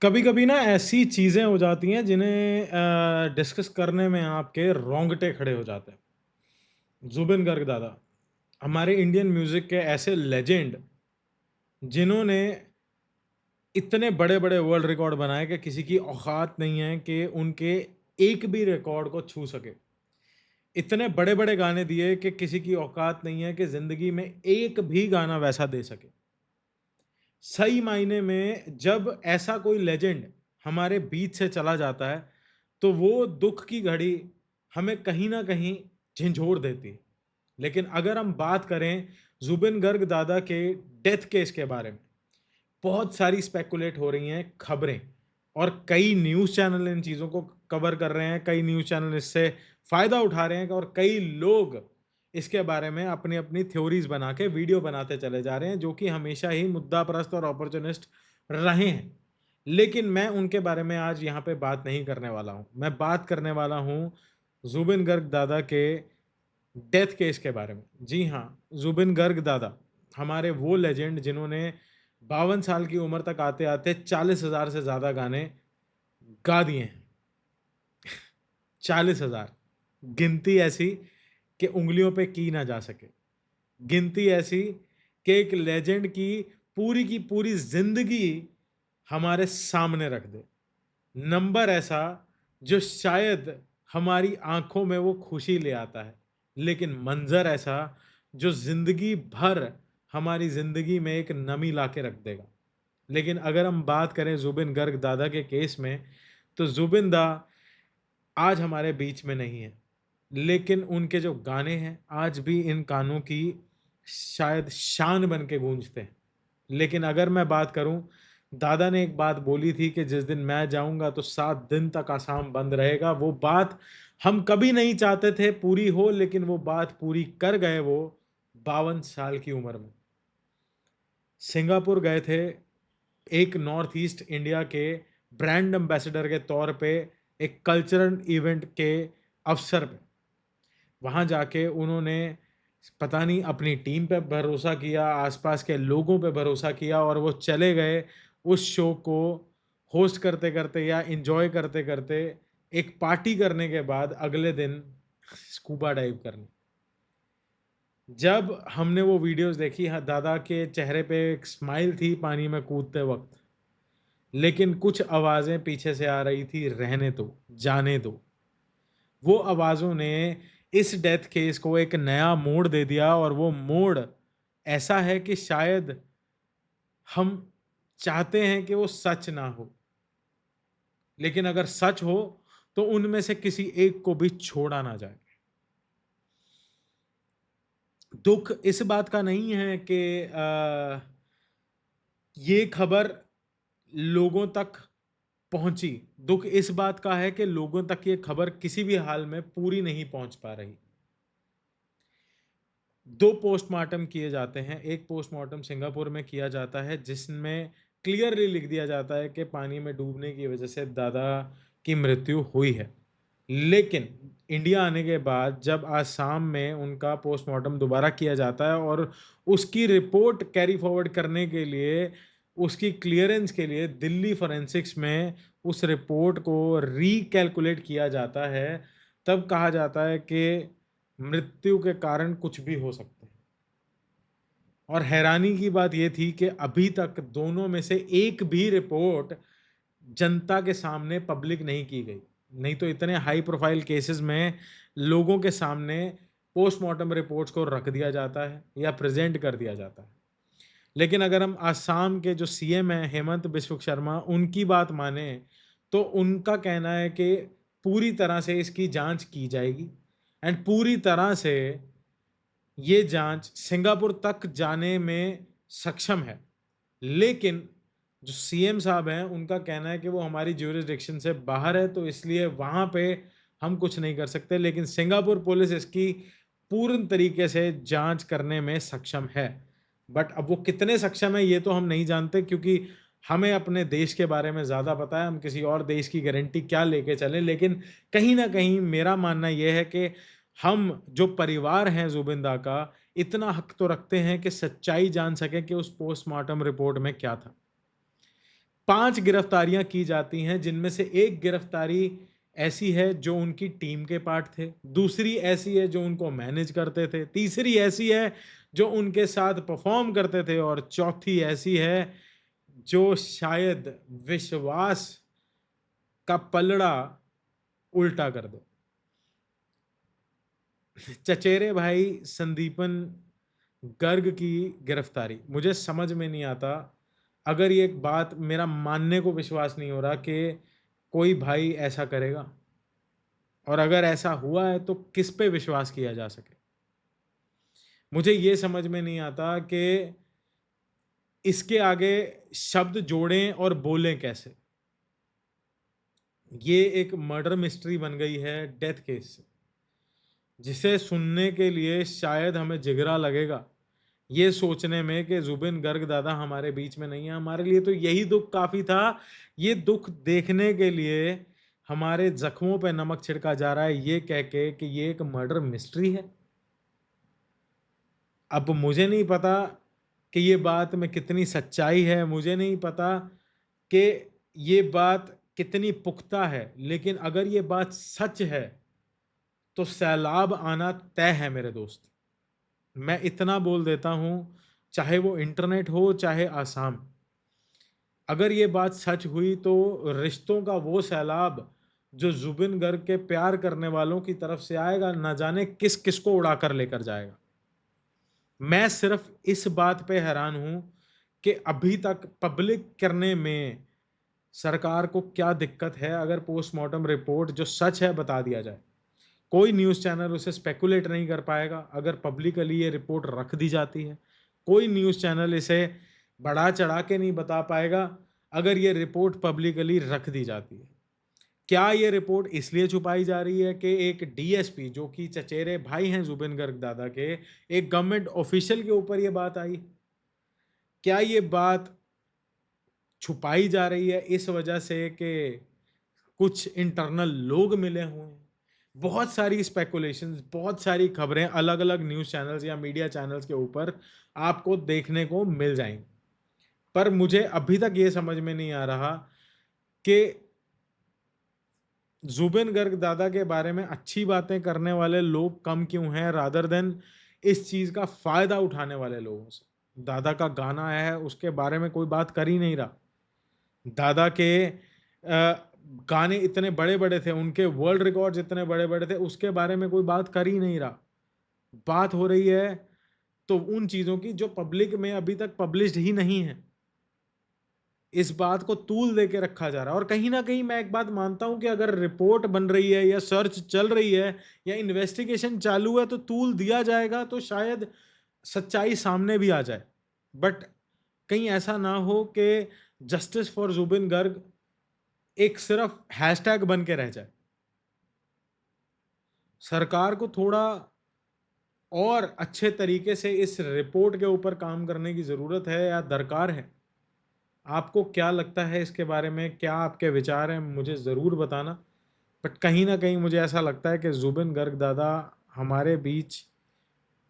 कभी-कभी ना ऐसी चीज़ें हो जाती हैं जिन्हें डिस्कस करने में आपके रोंगटे खड़े हो जाते हैं। ज़ुबिन गर्ग दादा, हमारे इंडियन म्यूज़िक के ऐसे लेजेंड जिन्होंने इतने बड़े-बड़े वर्ल्ड रिकॉर्ड बनाए कि किसी की औकात नहीं है कि उनके एक भी रिकॉर्ड को छू सके। इतने बड़े-बड़े गाने दिए कि किसी की औकात नहीं है कि ज़िंदगी में एक भी गाना वैसा दे सके। सही मायने में जब ऐसा कोई लेजेंड हमारे बीच से चला जाता है, तो वो दुःख की घड़ी हमें कहीं न कहीं झिंझोर देती है। लेकिन अगर हम बात करें ज़ुबिन गर्ग दादा के डेथ केस के बारे में, बहुत सारी स्पेकुलेट हो रही हैं खबरें और कई न्यूज़ चैनल इन चीज़ों को कवर कर रहे हैं, कई न्यूज़ चैनल इससे फ़ायदा उठा रहे हैं और कई लोग इसके बारे में अपनी-अपनी थ्योरीज़ बना के वीडियो बनाते चले जा रहे हैं, जो कि हमेशा ही मुद्दापरस्त और अपॉर्च्युनिस्ट रहे हैं। लेकिन मैं उनके बारे में आज यहाँ पे बात नहीं करने वाला हूँ। मैं बात करने वाला हूँ ज़ुबिन गर्ग दादा के डेथ केस के बारे में। जी हाँ, ज़ुबिन गर्ग दादा, हमारे वो लेजेंड जिन्होंने 52 साल की उम्र तक आते-आते 40,000 से ज़्यादा गाने गा दिए हैं। 40,000 गिनती ऐसी कि उँगलियों पे की ना जा सके। गिनती ऐसी कि एक लेजेंड की पूरी ज़िंदगी हमारे सामने रख दे। नंबर ऐसा जो शायद हमारी आँखों में वो खुशी ले आता है, लेकिन मंज़र ऐसा जो ज़िंदगी भर हमारी ज़िंदगी में एक नमी ला के रख देगा। लेकिन अगर हम बात करें ज़ुबिन गर्ग दादा के केस में, तो ज़ुबिन दा आज हमारे बीच में नहीं है। लेकिन उनके जो गाने हैं, आज भी इन कानों की शायद शान बन के गूँजते हैं। लेकिन अगर मैं बात करूँ, दादा ने एक बात बोली थी कि जिस दिन मैं जाऊँगा तो 7 दिन तक आसाम बंद रहेगा। वो बात हम कभी नहीं चाहते थे पूरी हो, लेकिन वो बात पूरी कर गए वो 52 साल की उम्र में। सिंगापुर गए थे एक नॉर्थ ईस्ट इंडिया के ब्रांड एम्बेसडर के तौर पे एक कल्चरल इवेंट के अवसर पे। वहाँ जाके उन्होंने पता नहीं अपनी टीम पे भरोसा किया, आसपास के लोगों पे भरोसा किया और वो चले गए उस शो को होस्ट करते-करते या एन्जॉय करते-करते एक पार्टी करने के बाद अगले दिन स्कूबा डाइव करने। जब हमने वो वीडियोज़ देखी, हाँ, दादा के चेहरे पे एक स्माइल थी पानी में कूदते वक़्त, लेकिन कुछ आवाज़ें पीछे से आ रही थी, रहने दो, जाने दो। वो आवाज़ों ने इस डेथ केस को एक नया मोड़ दे दिया और वो मोड़ ऐसा है कि शायद हम चाहते हैं कि वो सच ना हो, लेकिन अगर सच हो, तो उनमें से किसी एक को भी छोड़ा ना जाए। दुःख इस बात का नहीं है कि ये खबर लोगों तक पहुँची, दुःख इस बात का है कि लोगों तक ये खबर किसी भी हाल में पूरी नहीं पहुँच पा रही। 2 पोस्टमार्टम किए जाते हैं, एक पोस्टमार्टम सिंगापुर में किया जाता है जिसमें क्लियरली लिख दिया जाता है कि पानी में डूबने की वजह से दादा की मृत्यु हुई है। लेकिन इंडिया आने के बाद जब आसाम में उनका पोस्टमार्टम दोबारा किया जाता है और उसकी रिपोर्ट कैरी फॉरवर्ड करने के लिए, उसकी क्लीयरेंस के लिए दिल्ली फोरेंसिक्स में उस रिपोर्ट को रीकैलकुलेट किया जाता है, तब कहा जाता है कि मृत्यु के कारण कुछ भी हो सकते हैं। और हैरानी की बात ये थी कि अभी तक दोनों में से एक भी रिपोर्ट जनता के सामने पब्लिक नहीं की गई। नहीं तो इतने हाई प्रोफाइल केसेस में लोगों के सामने पोस्टमार्टम रिपोर्ट्स को रख दिया जाता है या प्रेज़ेंट कर दिया जाता है। लेकिन अगर हम आसाम के जो सीएम हैं हेमंत बिस्व शर्मा, उनकी बात मानें, तो उनका कहना है कि पूरी तरह से इसकी जाँच की जाएगी एंड पूरी तरह से ये जाँच सिंगापुर तक जाने में सक्षम है। लेकिन जो सीएम साहब हैं, उनका कहना है कि वो हमारी ज्यूरिसडिक्शन से बाहर है, तो इसलिए वहाँ पे हम कुछ नहीं कर सकते। लेकिन सिंगापुर पुलिस इसकी पूर्ण तरीके से जाँच करने में सक्षम है। बट अब वो कितने सक्षम है, ये तो हम नहीं जानते क्योंकि हमें अपने देश के बारे में ज़्यादा पता है, हम किसी और देश की गारंटी क्या लेके चलें। लेकिन कहीं न कहीं मेरा मानना ये है कि हम जो परिवार हैं ज़ुबिन दा का, इतना हक तो रखते हैं कि सच्चाई जान सकें कि उस पोस्टमार्टम रिपोर्ट में क्या था। 5 गिरफ्तारियां की जाती हैं, जिनमें से एक गिरफ्तारी ऐसी है जो उनकी टीम के पार्ट थे, दूसरी ऐसी है जो उनको मैनेज करते थे, तीसरी ऐसी है जो उनके साथ परफॉर्म करते थे, और चौथी ऐसी है जो शायद विश्वास का पलड़ा उल्टा कर दे। चचेरे भाई संदीपन गर्ग की गिरफ्तारी मुझे समझ में नहीं आता। अगर ये एक बात मेरा मानने को विश्वास नहीं हो रहा कि कोई भाई ऐसा करेगा, और अगर ऐसा हुआ है तो किस पे विश्वास किया जा सके। मुझे ये समझ में नहीं आता कि इसके आगे शब्द जोड़ें और बोलें कैसे। ये एक मर्डर मिस्ट्री बन गई है डेथ केस से, जिसे सुनने के लिए शायद हमें जिगरा लगेगा ये सोचने में कि जुबिन गर्ग दादा हमारे बीच में नहीं है। हमारे लिए तो यही दुख काफी था। ये दुख देखने के लिए हमारे जख्मों पे नमक छिड़का जा रहा है ये कह के कि ये एक मर्डर मिस्ट्री है। अब मुझे नहीं पता कि ये बात में कितनी सच्चाई है, मुझे नहीं पता कि ये बात कितनी पुख्ता है, लेकिन अगर ये बात सच है तो सैलाब आना तय है मेरे दोस्त। मैं इतना बोल देता हूं, चाहे वो इंटरनेट हो चाहे आसाम, अगर ये बात सच हुई तो रिश्तों का वो सैलाब जो जुबिन गर्ग के प्यार करने वालों की तरफ से आएगा, न जाने किस किस को उड़ाकर लेकर जाएगा। मैं सिर्फ इस बात पे हैरान हूं कि अभी तक पब्लिक करने में सरकार को क्या दिक्कत है। अगर पोस्टमार्टम रिपोर्ट जो सच है बता दिया जाए, कोई न्यूज़ चैनल उसे स्पेकुलेट नहीं कर पाएगा। अगर पब्लिकली ये रिपोर्ट रख दी जाती है, कोई न्यूज़ चैनल इसे बढ़ा चढ़ा के नहीं बता पाएगा। अगर ये रिपोर्ट पब्लिकली रख दी जाती है, क्या ये रिपोर्ट इसलिए छुपाई जा रही है कि एक डीएसपी जो कि चचेरे भाई हैं जुबिन गर्ग दादा के, एक गवर्नमेंट ऑफिशियल के ऊपर ये बात आई? क्या ये बात छुपाई जा रही है इस वजह से कि कुछ इंटरनल लोग मिले हुए हैं? बहुत सारी स्पेकुलेशंस, बहुत सारी खबरें अलग अलग न्यूज़ चैनल्स या मीडिया चैनल्स के ऊपर आपको देखने को मिल जाएंगी, पर मुझे अभी तक ये समझ में नहीं आ रहा कि जुबिन गर्ग दादा के बारे में अच्छी बातें करने वाले लोग कम क्यों हैं, रादर देन इस चीज़ का फ़ायदा उठाने वाले लोगों से। दादा का गाना आया है, उसके बारे में कोई बात कर ही नहीं रहा। दादा के गाने इतने बड़े-बड़े थे, उनके वर्ल्ड रिकॉर्ड्स इतने बड़े-बड़े थे, उसके बारे में कोई बात कर ही नहीं रहा। बात हो रही है तो उन चीज़ों की जो पब्लिक में अभी तक पब्लिश्ड ही नहीं है। इस बात को तूल दे के रखा जा रहा है, और कहीं न कहीं मैं एक बात मानता हूँ कि अगर रिपोर्ट बन रही है या सर्च चल रही है या इन्वेस्टिगेशन चालू है तो तूल दिया जाएगा, तो शायद सच्चाई सामने भी आ जाए। बट कहीं ऐसा ना हो कि जस्टिस फॉर जुबिन गर्ग एक सिर्फ हैशटैग बन के रह जाए। सरकार को थोड़ा और अच्छे तरीके से इस रिपोर्ट के ऊपर काम करने की ज़रूरत है या दरकार है। आपको क्या लगता है इसके बारे में? क्या आपके विचार हैं? मुझे ज़रूर बताना। बट कहीं न कहीं मुझे ऐसा लगता है कि जुबिन गर्ग दादा हमारे बीच,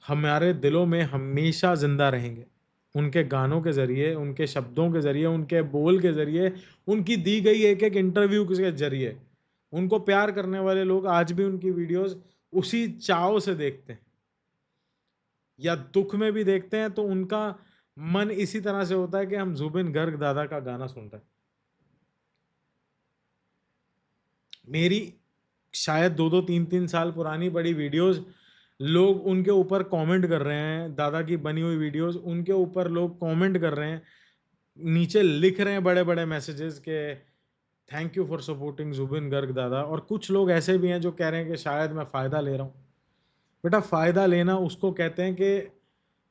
हमारे दिलों में हमेशा ज़िंदा रहेंगे। उनके गानों के ज़रिए, उनके शब्दों के ज़रिए, उनके बोल के ज़रिए, उनकी दी गई एक-एक इंटरव्यू के ज़रिए। उनको प्यार करने वाले लोग आज भी उनकी वीडियोज़ उसी चाव से देखते हैं, या दुःख में भी देखते हैं तो उनका मन इसी तरह से होता है कि हम जुबिन गर्ग दादा का गाना सुन रहे हैं। मेरी शायद 2-2 3-3 साल पुरानी बड़ी वीडियोज़ लोग उनके ऊपर कमेंट कर रहे हैं, दादा की बनी हुई वीडियोज़ उनके ऊपर लोग कमेंट कर रहे हैं, नीचे लिख रहे हैं बड़े-बड़े मैसेजेस के thank you for supporting Zubeen Garg दादा, और कुछ लोग ऐसे भी हैं जो कह रहे हैं कि शायद मैं फ़ायदा ले रहा हूँ। बेटा, फ़ायदा लेना उसको कहते हैं कि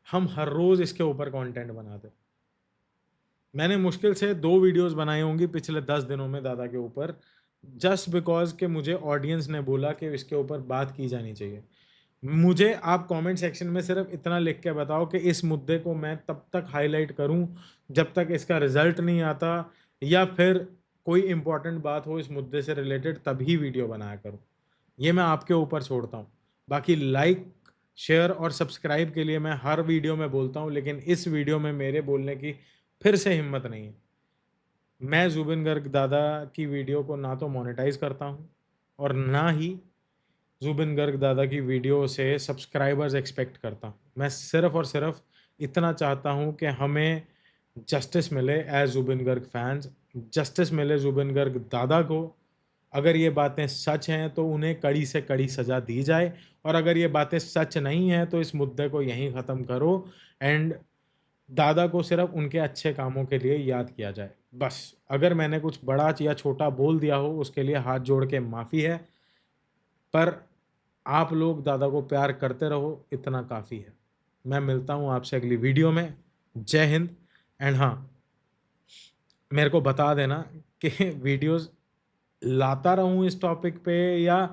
हम हर रोज़ इसके ऊपर कंटेंट बनाते हैं। मैंने मुश्किल से 2 वीडियोज़ बनाई होंगी पिछले 10 दिनों में दादा के ऊपर, जस्ट बिकॉज़ कि मुझे ऑडियंस ने बोला कि इसके ऊपर बात की जानी चाहिए। मुझे आप कमेंट सेक्शन में सिर्फ़ इतना लिख के बताओ कि इस मुद्दे को मैं तब तक हाइलाइट करूँ जब तक इसका रिज़ल्ट नहीं आता, या फिर कोई इम्पोर्टेंट बात हो इस मुद्दे से रिलेटेड तभी वीडियो बनाया करूँ। ये मैं आपके ऊपर छोड़ता हूँ। बाकी लाइक, शेयर और सब्सक्राइब के लिए मैं हर वीडियो में बोलता हूँ, लेकिन इस वीडियो में मेरे बोलने की फिर से हिम्मत नहीं है। मैं ज़ुबिन गर्ग दादा की वीडियो को ना तो मोनेटाइज़ करता हूँ और ना ही ज़ुबिन गर्ग दादा की वीडियो से सब्सक्राइबर्स एक्सपेक्ट करता हूँ। मैं सिर्फ़ और सिर्फ़ इतना चाहता हूँ कि हमें जस्टिस मिले as Zubin Garg fans, justice मिले ज़ुबिन गर्ग दादा को। अगर ये बातें सच हैं तो उन्हें कड़ी से कड़ी सज़ा दी जाए और अगर ये बातें सच नहीं हैं तो इस मुद्दे को यहीं ख़त्म करो एंड दादा को सिर्फ़ उनके अच्छे कामों के लिए याद किया जाए। बस, अगर मैंने कुछ बड़ा या छोटा बोल दिया हो उसके लिए हाथ जोड़ के माफ़ी है, पर आप लोग दादा को प्यार करते रहो, इतना काफ़ी है। मैं मिलता हूँ आपसे अगली वीडियो में। जय हिंद एंड हाँ, मेरे को बता देना कि वीडियोज़ लाता रहूँ इस टॉपिक पे या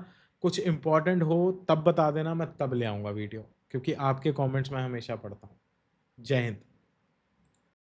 कुछ इम्पोर्टेंट हो तब बता देना, मैं तब ले आऊँगा वीडियो, क्योंकि आपके कमेंट्स मैं हमेशा पढ़ता हूँ। जय हिंद।